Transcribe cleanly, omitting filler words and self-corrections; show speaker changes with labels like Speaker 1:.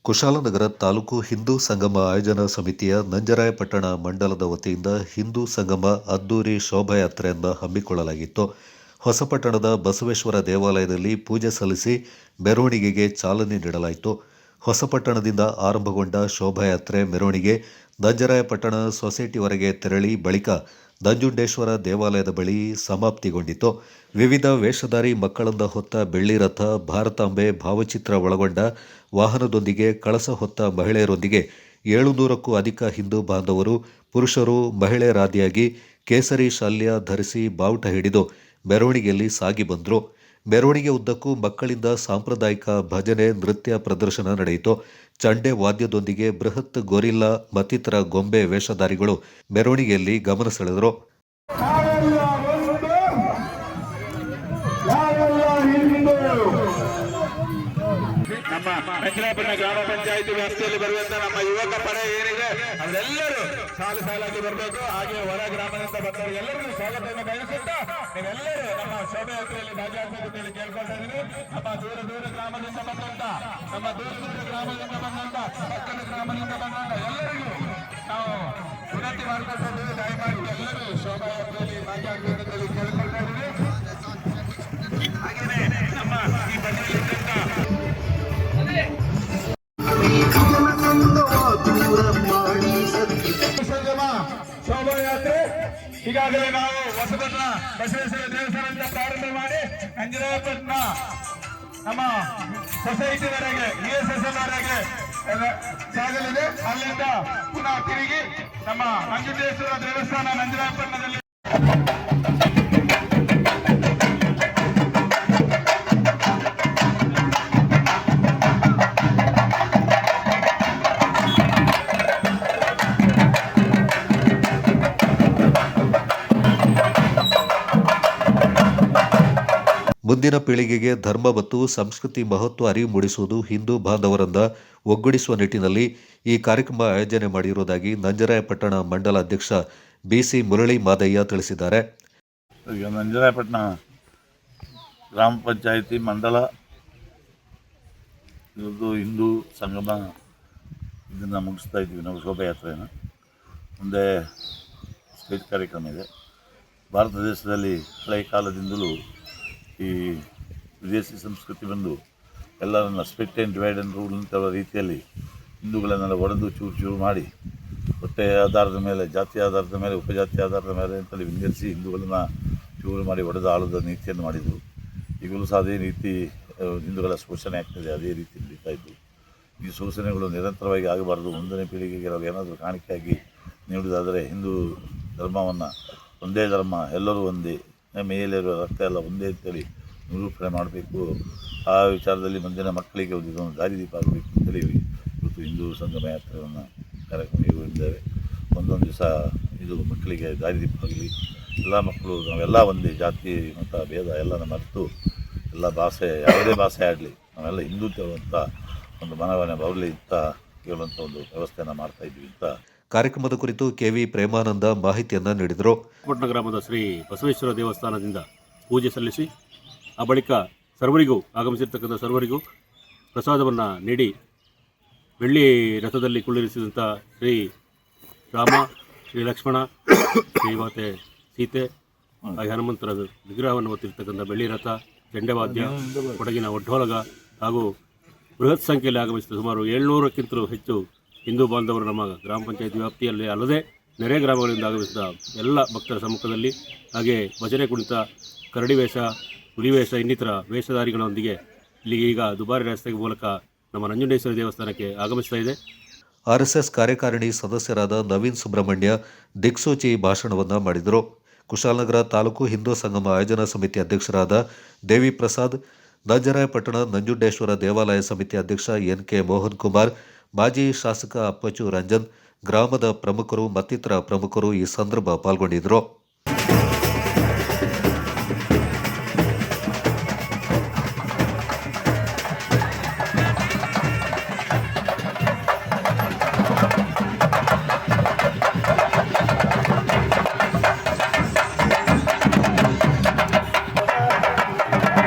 Speaker 1: ಕುಶಾಲನಗರ ತಾಲೂಕು ಹಿಂದೂ ಸಂಗಮ ಆಯೋಜನಾ ಸಮಿತಿಯ ನಂಜರಾಯಪಟ್ಟಣ ಮಂಡಲದ ವತಿಯಿಂದ ಹಿಂದೂ ಸಂಗಮ ಅದ್ದೂರಿ ಶೋಭಾಯಾತ್ರೆಯನ್ನು ಹಮ್ಮಿಕೊಳ್ಳಲಾಗಿತ್ತು. ಹೊಸಪಟ್ಟಣದ ಬಸವೇಶ್ವರ ದೇವಾಲಯದಲ್ಲಿ ಪೂಜೆ ಸಲ್ಲಿಸಿ ಮೆರವಣಿಗೆಗೆ ಚಾಲನೆ ನೀಡಲಾಯಿತು. ಹೊಸಪಟ್ಟಣದಿಂದ ಆರಂಭಗೊಂಡ ಶೋಭಾಯಾತ್ರೆ ಮೆರವಣಿಗೆ ನಂಜರಾಯಪಟ್ಟಣ ಸೊಸೈಟಿವರೆಗೆ ತೆರಳಿ ಬಳಿಕ ನಂಜುಂಡೇಶ್ವರ ದೇವಾಲಯದ ಬಳಿ ಸಮಾಪ್ತಿಗೊಂಡಿತು. ವಿವಿಧ ವೇಷಧಾರಿ ಮಕ್ಕಳನ್ನ ಹೊತ್ತ ಬೆಳ್ಳಿ ರಥ, ಭಾರತಾಂಬೆ ಭಾವಚಿತ್ರ ಒಳಗೊಂಡ ವಾಹನದೊಂದಿಗೆ ಕಳಸ ಹೊತ್ತ ಮಹಿಳೆಯರೊಂದಿಗೆ 700ಕ್ಕೂ ಅಧಿಕ ಹಿಂದೂ ಬಾಂಧವರು, ಪುರುಷರು, ಮಹಿಳೆಯರಾದಿಯಾಗಿ ಕೇಸರಿ ಶಾಲ್ಯ ಧರಿಸಿ ಬಾವುಟ ಹಿಡಿದು ಮೆರವಣಿಗೆಯಲ್ಲಿ ಸಾಗಿ ಬಂದರು. ಮೆರವಣಿಗೆ ಉದ್ದಕ್ಕೂ ಮಕ್ಕಳಿಂದ ಸಾಂಪ್ರದಾಯಿಕ ಭಜನೆ, ನೃತ್ಯ ಪ್ರದರ್ಶನ ನಡೆಯಿತು. ಚಂಡೆ ವಾದ್ಯದೊಂದಿಗೆ ಬೃಹತ್ ಗೊರಿಲ್ಲಾ ಮತ್ತಿತರ ಗೊಂಬೆ ವೇಷಧಾರಿಗಳು ಮೆರವಣಿಗೆಯಲ್ಲಿ ಗಮನ ಸೆಳೆದರು.
Speaker 2: ನಮ್ಮ ನಂಜರಾಯಪಟ್ಟಣ ಗ್ರಾಮ ಪಂಚಾಯಿತಿ ವ್ಯಾಪ್ತಿಯಲ್ಲಿ ಬರುವಂತಹ ನಮ್ಮ ಯುವಕ ಪಡೆ ಏನಿದೆ ಅವರೆಲ್ಲರೂ ಸಾಲಾಗಿ ಬರಬೇಕು. ಹಾಗೆ ಹೊರ ಗ್ರಾಮದಿಂದ ಬಂದವರು ಎಲ್ಲರಿಗೂ ಸ್ವಾಗತವನ್ನು ಬಯಸುತ್ತಾ ನೀವೆಲ್ಲರೂ ನಮ್ಮ ಶೋಭಾಯಾತ್ರೆಯಲ್ಲಿ ಭಾಗಿಯಾಗಬೇಕು ಅಂತ ಹೇಳಿ ಕೇಳ್ಕೊಳ್ತಾ ಇದ್ದೀನಿ. ನಮ್ಮ ದೂರ ಗ್ರಾಮದಿಂದ ಬಂದಂತ ಪಕ್ಕದ ಗ್ರಾಮದಿಂದ ಬಂದಂತ ಎಲ್ಲರಿಗೂ ನಾವು ವಿನಂತಿ ಮಾಡ್ಕೊಳ್ತಾ ಇದ್ದೀವಿ. ದಯಮಾಡಿ ಎಲ್ಲರೂ ಶೋಭಾಯಾತ್ರೆಯಲ್ಲಿ ಭಾಗಿಯಾಗಬೇಕು ಅಂತ ಹೇಳಿ ಕೇಳ್ಕೊಳ್ತಾ ಇದ್ದೀವಿ. ಹಾಗೆಯೇ ನಮ್ಮ ಈ ಬದಿಯಲ್ಲಿ ಶೋಭಾಯಾತ್ರೆ ಈಗಾಗಲೇ ನಾವು ಹೊಸಪಟ್ಟಣ ಬಸವೇಶ್ವರ ದೇವಸ್ಥಾನದಿಂದ ಪ್ರಾರಂಭ ಮಾಡಿ ನಂಜರಾಯಪಟ್ಟಣ ನಮ್ಮ ಸೊಸೈಟಿವರೆಗೆ ESSವರೆಗೆ ಸಾಗಲಿದೆ. ಅಲ್ಲಿಂದ ಪುನಃ ತಿರುಗಿ ನಮ್ಮ ನಂಜುಂಡೇಶ್ವರ ದೇವಸ್ಥಾನ ನಂಜರಾಯಪಟ್ಟಣದಲ್ಲಿ
Speaker 1: ಮುಂದಿನ ಪೀಳಿಗೆಗೆ ಧರ್ಮ ಮತ್ತು ಸಂಸ್ಕೃತಿ ಮಹತ್ವ ಅರಿವು ಮೂಡಿಸುವುದು, ಹಿಂದೂ ಬಾಂಧವರನ್ನ ಒಗ್ಗೂಡಿಸುವ ನಿಟ್ಟಿನಲ್ಲಿ ಈ ಕಾರ್ಯಕ್ರಮ ಆಯೋಜನೆ ಮಾಡಿರುವುದಾಗಿ ನಂಜರಾಯಪಟ್ಟಣ ಮಂಡಲ ಅಧ್ಯಕ್ಷ BC ಮುರಳಿ ಮಾದಯ್ಯ ತಿಳಿಸಿದ್ದಾರೆ.
Speaker 3: ಈಗ ನಂಜರಾಯಪಟ್ಟಣ ಗ್ರಾಮ ಪಂಚಾಯಿತಿ ಮಂಡಲ ಇವತ್ತು ಹಿಂದೂ ಸಂಗಮ ಇದನ್ನು ಮುಗಿಸ್ತಾ ಇದ್ದೀವಿ ನಾವು ಶೋಭಾಯಾತ್ರೆಯನ್ನು. ಮುಂದೆ ಸ್ಟೇಜ್ ಕಾರ್ಯಕ್ರಮ ಇದೆ. ಭಾರತ ದೇಶದಲ್ಲಿ ಹಳೆಯ ಕಾಲದಿಂದಲೂ ಈ ವಿದೇಶಿ ಸಂಸ್ಕೃತಿ ಬಂದು ಎಲ್ಲರನ್ನ split and divide and rule ಅಂತ ರೀತಿಯಲ್ಲಿ ಹಿಂದೂಗಳನ್ನೆಲ್ಲ ಒಡೆದು ಚೂರು ಮಾಡಿ ಹೊಟ್ಟೆ ಆಧಾರದ ಮೇಲೆ, ಜಾತಿ ಆಧಾರದ ಮೇಲೆ, ಉಪಜಾತಿ ಆಧಾರದ ಮೇಲೆ ಅಂತೇಳಿ ವಿಂಗಡಿಸಿ ಹಿಂದೂಗಳನ್ನು ಚೂರು ಮಾಡಿ ಒಡೆದು ಆಳದ ನೀತಿಯನ್ನು ಮಾಡಿದರು. ಈಗಲೂ ಸಹ ಅದೇ ರೀತಿ ಹಿಂದೂಗಳ ಶೋಷಣೆ ಆಗ್ತದೆ, ಅದೇ ರೀತಿ ನಡೀತಾ ಇದ್ದು. ಈ ಶೋಷಣೆಗಳು ನಿರಂತರವಾಗಿ ಆಗಬಾರ್ದು. ಮುಂದಿನ ಪೀಳಿಗೆಗೆ ನಾವು ಏನಾದರೂ ಕಾಣಿಕೆಯಾಗಿ ನೀಡುವುದಾದರೆ ಹಿಂದೂ ಧರ್ಮವನ್ನು ಒಂದೇ ಧರ್ಮ, ಎಲ್ಲರೂ ಒಂದೇ, ಮೇಲಿರುವ ರಕ್ತ ಎಲ್ಲ ಒಂದೇ ಅಂತೇಳಿ ನಿರೂಪಣೆ ಮಾಡಬೇಕು. ಆ ವಿಚಾರದಲ್ಲಿ ಮುಂದಿನ ಮಕ್ಕಳಿಗೆ ಒಂದು ದಾರಿದೀಪ ಆಗಬೇಕು ಅಂತೇಳಿ ಇವತ್ತು ಹಿಂದೂ ಸಂಗಮ ಯಾತ್ರೆಯನ್ನು ಕಾರ್ಯಕ್ರಮ ಇಟ್ಟಿದ್ದೇವೆ. ಒಂದೊಂದು ದಿವಸ ಇದು ಮಕ್ಕಳಿಗೆ ದಾರಿದೀಪ ಆಗಲಿ. ಎಲ್ಲ ಮಕ್ಕಳು ನಾವೆಲ್ಲ ಒಂದೇ, ಜಾತಿ ಮತ ಭೇದ ಎಲ್ಲನ ಮರೆತು ಎಲ್ಲ ಭಾಷೆ, ಯಾವುದೇ ಭಾಷೆ ಆಗಲಿ ನಾವೆಲ್ಲ ಹಿಂದುತ್ವ ಅಂತ ಒಂದು ಮನವನ್ನ ಬರಲಿ ಅಂತ ಕೇಳುವಂಥ ಒಂದು ವ್ಯವಸ್ಥೆಯನ್ನು ಮಾಡ್ತಾಯಿದ್ವಿ ಅಂತ
Speaker 1: ಕಾರ್ಯಕ್ರಮದ ಕುರಿತು KV ಪ್ರೇಮಾನಂದ ಮಾಹಿತಿಯನ್ನು ನೀಡಿದರು.
Speaker 4: ಪಟ್ಟಣ ಗ್ರಾಮದ ಶ್ರೀ ಬಸವೇಶ್ವರ ದೇವಸ್ಥಾನದಿಂದ ಪೂಜೆ ಸಲ್ಲಿಸಿ ಆ ಬಳಿಕ ಸರ್ವರಿಗೂ ಆಗಮಿಸಿರ್ತಕ್ಕಂಥ ಸರ್ವರಿಗೂ ಪ್ರಸಾದವನ್ನು ನೀಡಿ ಬೆಳ್ಳಿ ರಥದಲ್ಲಿ ಕುಳ್ಳಿರಿಸಿದಂಥ ಶ್ರೀ ರಾಮ, ಶ್ರೀ ಲಕ್ಷ್ಮಣ, ಶ್ರೀಮಾತೆ ಸೀತೆ ಹಾಗೆ ಹನುಮಂತರ ವಿಗ್ರಹವನ್ನು ಹೊತ್ತಿರ್ತಕ್ಕಂಥ ಬೆಳ್ಳಿ ರಥ, ಚೆಂಡೆವಾದ್ಯ, ಕೊಡಗಿನ ಒಡ್ಡೋಲಗ ಹಾಗೂ ಬೃಹತ್ ಸಂಖ್ಯೆಯಲ್ಲಿ ಆಗಮಿಸಿದ ಸುಮಾರು 700ಕ್ಕಿಂತಲೂ ಹೆಚ್ಚು ಹಿಂದೂ ಬಾಂಧವರು ನಮ್ಮ ಗ್ರಾಮ ಪಂಚಾಯತ್ ವ್ಯಾಪ್ತಿಯಲ್ಲಿ ಅಲ್ಲದೆ ನೆರೆ ಗ್ರಾಮಗಳಿಂದ ಆಗಮಿಸಿದ ಎಲ್ಲ ಭಕ್ತರ ಸಮ್ಮುಖದಲ್ಲಿ ಹಾಗೆ ಭಜನೆ ಕುಣಿತ, ಕರಡಿ ವೇಷ, ಹುಲಿವೇಷ ಇನ್ನಿತರ ವೇಷಧಾರಿಗಳೊಂದಿಗೆ ಇಲ್ಲಿಗೆ ಈಗ ದುಬಾರಿ ರಸ್ತೆ ಮೂಲಕ ನಮ್ಮ ನಂಜುಂಡೇಶ್ವರ ದೇವಸ್ಥಾನಕ್ಕೆ ಆಗಮಿಸ್ತಾ ಇದೆ.
Speaker 1: RSS ಕಾರ್ಯಕಾರಿಣಿ ಸದಸ್ಯರಾದ ನವೀನ್ ಸುಬ್ರಹ್ಮಣ್ಯ ದಿಕ್ಸೂಚಿ ಭಾಷಣವನ್ನು ಮಾಡಿದರು. ಕುಶಾಲನಗರ ತಾಲೂಕು ಹಿಂದೂ ಸಂಗಮ ಆಯೋಜನಾ ಸಮಿತಿ ಅಧ್ಯಕ್ಷರಾದ ದೇವಿ ಪ್ರಸಾದ್, ನಂಜರಾಯಪಟ್ಟಣ ನಂಜುಂಡೇಶ್ವರ ದೇವಾಲಯ ಸಮಿತಿ ಅಧ್ಯಕ್ಷ NK ಮೋಹನ್ ಕುಮಾರ್, ಮಾಜಿ ಶಾಸಕ ಅಪ್ಪಚ್ಚು ರಂಜನ್, ಗ್ರಾಮದ ಪ್ರಮುಖರು ಮತ್ತಿತರ ಪ್ರಮುಖರು ಈ ಸಂದರ್ಭ ಪಾಲ್ಗೊಂಡಿದ್ದರು.